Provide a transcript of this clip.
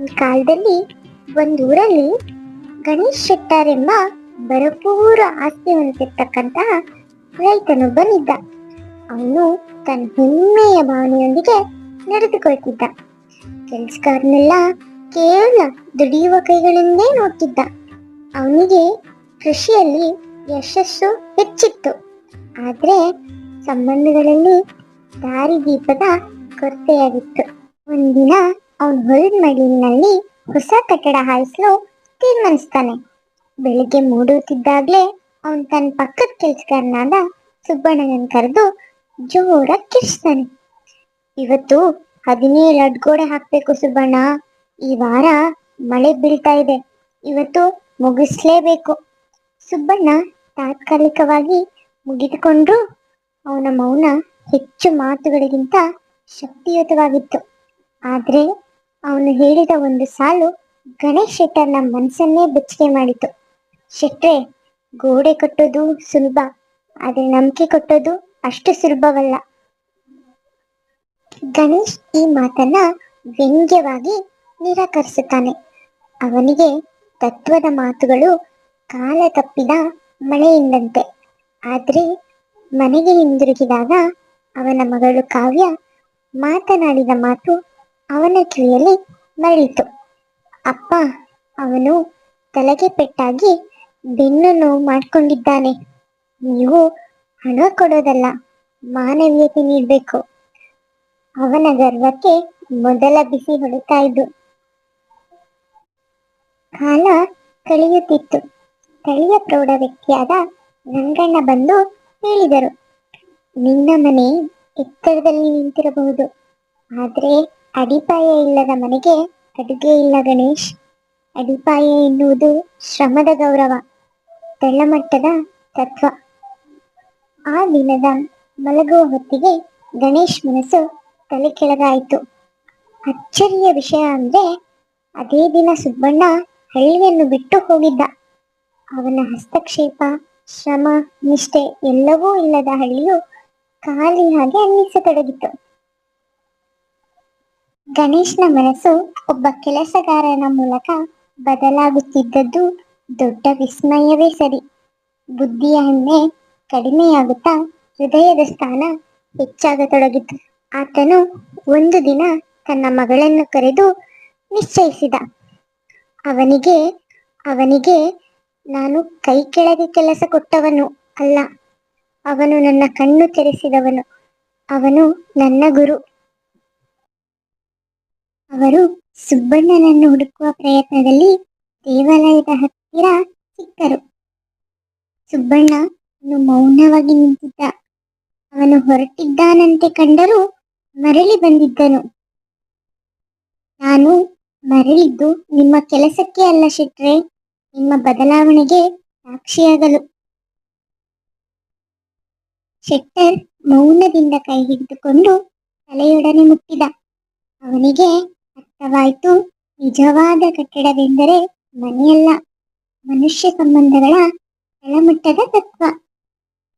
ಈ ಕಾಲದಲ್ಲಿ ಒಂದೂರಲ್ಲಿ ಗಣೇಶ್ ಶೆಟ್ಟರ್ ಎಂಬ ಭರಪೂರ ಆಸ್ತಿ ಹೊಂದಿರತಕ್ಕಂತಹ ರೈತನೊಬ್ಬನಿದ್ದ. ಅವನು ತನ್ನ ಹೆಮ್ಮೆಯ ಭಾವನೆಯೊಂದಿಗೆ ನಡೆದುಕೊಳ್ತಿದ್ದ. ಕೆಲಸಗಾರನೆಲ್ಲ ಕೇವಲ ದುಡಿಯುವ ಕೈಗಳಿಂದೇ ನೋಡ್ತಿದ್ದ. ಅವನಿಗೆ ಕೃಷಿಯಲ್ಲಿ ಯಶಸ್ಸು ಹೆಚ್ಚಿತ್ತು, ಆದ್ರೆ ಸಂಬಂಧಗಳಲ್ಲಿ ದಾರಿದೀಪದ ಕೊರತೆಯಾಗಿತ್ತು. ಒಂದಿನ ಅವನು ಹೊಲದ ಮಡಿಲಿನಲ್ಲಿ ಹೊಸ ಕಟ್ಟಡ ಹಾಯಿಸಲು ತೀರ್ಮಾನಿಸ್ತಾನೆ. ಬೆಳಿಗ್ಗೆ ಮೂಡುತ್ತಿದ್ದಾಗ್ಲೇ ಅವನು ತನ್ನ ಪಕ್ಕದ ಕೆಲಸಗಾರನಾದ ಸುಬ್ಬಣ್ಣನನ್ನು ಕರೆದು ಜೋರಾಗಿ ಕಿರ್ಚ್ತಾನೆ. ಇವತ್ತು 17 ಅಡ್ಗೋಡೆ ಹಾಕ್ಬೇಕು ಸುಬ್ಬಣ್ಣ, ಈ ವಾರ ಮಳೆ ಬೀಳ್ತಾ ಇದೆ, ಇವತ್ತು ಮುಗಿಸ್ಲೇಬೇಕು. ಸುಬ್ಬಣ್ಣ ತಾತ್ಕಾಲಿಕವಾಗಿ ಮುಗಿದುಕೊಂಡ್ರು ಅವನ ಮೌನ ಹೆಚ್ಚು ಮಾತುಗಳಿಗಿಂತ ಶಕ್ತಿಯುತವಾಗಿತ್ತು. ಆದ್ರೆ ಅವನು ಹೇಳಿದ ಒಂದು ಸಾಲು ಗಣೇಶ್ ಶೆಟ್ಟರ್ನ ಮನಸ್ಸನ್ನೇ ಬೆಚ್ಚಗೆ ಮಾಡಿತು. ಶೆಟ್ರೆ, ಗೋಡೆ ಕಟ್ಟೋದು ಸುಲಭ, ಆದ್ರೆ ನಂಬಿಕೆ ಕಟ್ಟೋದು ಅಷ್ಟು ಸುಲಭವಲ್ಲ. ಗಣೇಶ್ ಈ ಮಾತನ್ನ ವ್ಯಂಗ್ಯವಾಗಿ ನಿರಾಕರಿಸುತ್ತಾನೆ. ಅವನಿಗೆ ತತ್ವದ ಮಾತುಗಳು ಕಾಲ ತಪ್ಪಿದ ಮಳೆಯಿಂದಂತೆ. ಆದ್ರೆ ಮನೆಗೆ ಹಿಂದಿರುಗಿದಾಗ ಅವನ ಮಗಳು ಕಾವ್ಯ ಮಾತನಾಡಿದ ಮಾತು ಅವನ ಕಿವಿಯಲ್ಲಿ ಮರಳಿತು. ಅಪ್ಪ, ಅವನು ತಲೆಗೆ ಪೆಟ್ಟಾಗಿ ಬೆನ್ನು ನೋವು ಮಾಡ್ಕೊಂಡಿದ್ದಾನೆ. ನೀವು ಹಣ ಕೊಡೋದಲ್ಲ, ಮಾನವೀಯತೆ ನೀಡಬೇಕು. ಅವನ ಗರ್ವಕ್ಕೆ ಮೊದಲ ಬಿಸಿ ಹೊಡಿತಾ ಇದ್ದು. ಕಾಲ ಕಳೆಯುತ್ತಿತ್ತು. ಸ್ಥಳೀಯ ಪ್ರೌಢ ವ್ಯಕ್ತಿಯಾದ ರಂಗಣ್ಣ ಬಂದು ಹೇಳಿದರು, ನಿನ್ನ ಮನೆ ಎತ್ತರದಲ್ಲಿ ನಿಂತಿರಬಹುದು, ಆದ್ರೆ ಅಡಿಪಾಯ ಇಲ್ಲದ ಮನೆಗೆ ಅಡುಗೆ ಇಲ್ಲ ಗಣೇಶ್. ಅಡಿಪಾಯ ಎನ್ನುವುದು ಶ್ರಮದ ಗೌರವ, ತಳಮಟ್ಟದ ತತ್ವ. ಆ ದಿನದ ಮಲಗುವ ಹೊತ್ತಿಗೆ ಗಣೇಶ್ ಮನಸ್ಸು ತಲೆ ಕೆಳಗಾಯಿತು. ಅಚ್ಚರಿಯ ವಿಷಯ ಅಂದ್ರೆ ಅದೇ ದಿನ ಸುಬ್ಬಣ್ಣ ಹಳ್ಳಿಯನ್ನು ಬಿಟ್ಟು ಹೋಗಿದ್ದ. ಅವನ ಹಸ್ತಕ್ಷೇಪ, ಶ್ರಮ, ನಿಷ್ಠೆ ಎಲ್ಲವೂ ಇಲ್ಲದ ಹಳ್ಳಿಯು ಖಾಲಿ ಹಾಗೆ ಅನ್ನಿಸತೊಡಗಿತ್ತು. ಗಣೇಶ್ನ ಮನಸ್ಸು ಒಬ್ಬ ಕೆಲಸಗಾರನ ಮೂಲಕ ಬದಲಾಗುತ್ತಿದ್ದದ್ದು ದೊಡ್ಡ ವಿಸ್ಮಯವೇ ಸರಿ. ಬುದ್ಧಿಯ ಹೆಮ್ಮೆ ಕಡಿಮೆಯಾಗುತ್ತಾ ಹೃದಯದ ಸ್ಥಾನ ಹೆಚ್ಚಾಗತೊಡಗಿತು. ಆತನು ಒಂದು ದಿನ ತನ್ನ ಮಗಳನ್ನು ಕರೆದು ನಿಶ್ಚಯಿಸಿದ. ಅವನಿಗೆ ನಾನು ಕೈ ಕೆಳಗೆ ಕೆಲಸ ಕೊಟ್ಟವನು ಅಲ್ಲ, ಅವನು ನನ್ನ ಕಣ್ಣು ತೆರೆಸಿದವನು, ಅವನು ನನ್ನ ಗುರು. ಅವರು ಸುಬ್ಬಣ್ಣನನ್ನು ಹುಡುಕುವ ಪ್ರಯತ್ನದಲ್ಲಿ ದೇವಾಲಯದ ಹತ್ತಿರ ಸಿಕ್ಕರು. ಸುಬ್ಬಣ್ಣ ಮೌನವಾಗಿ ನಿಂತಿದ್ದ. ಅವನು ಹೊರಟಿದ್ದಾನಂತೆ ಕಂಡರೂ ಮರಳಿ ಬಂದಿದ್ದನು. ನಾನು ಮರಳಿದ್ದು ನಿಮ್ಮ ಕೆಲಸಕ್ಕೆ ಅಲ್ಲ ಶೆಟ್ರೆ, ನಿಮ್ಮ ಬದಲಾವಣೆಗೆ ಸಾಕ್ಷಿಯಾಗಲು. ಶೆಟ್ಟರ್ ಮೌನದಿಂದ ಕೈ ಹಿಡಿದುಕೊಂಡು ತಲೆಯೊಡನೆ ಮುಟ್ಟಿದ. ಅವನಿಗೆ ಅರ್ಥವಾಯಿತು, ನಿಜವಾದ ಕಟ್ಟಡವೆಂದರೆ ಮನೆಯಲ್ಲ, ಮನುಷ್ಯ ಸಂಬಂಧಗಳ ತಳಮಟ್ಟದ ತತ್ವ.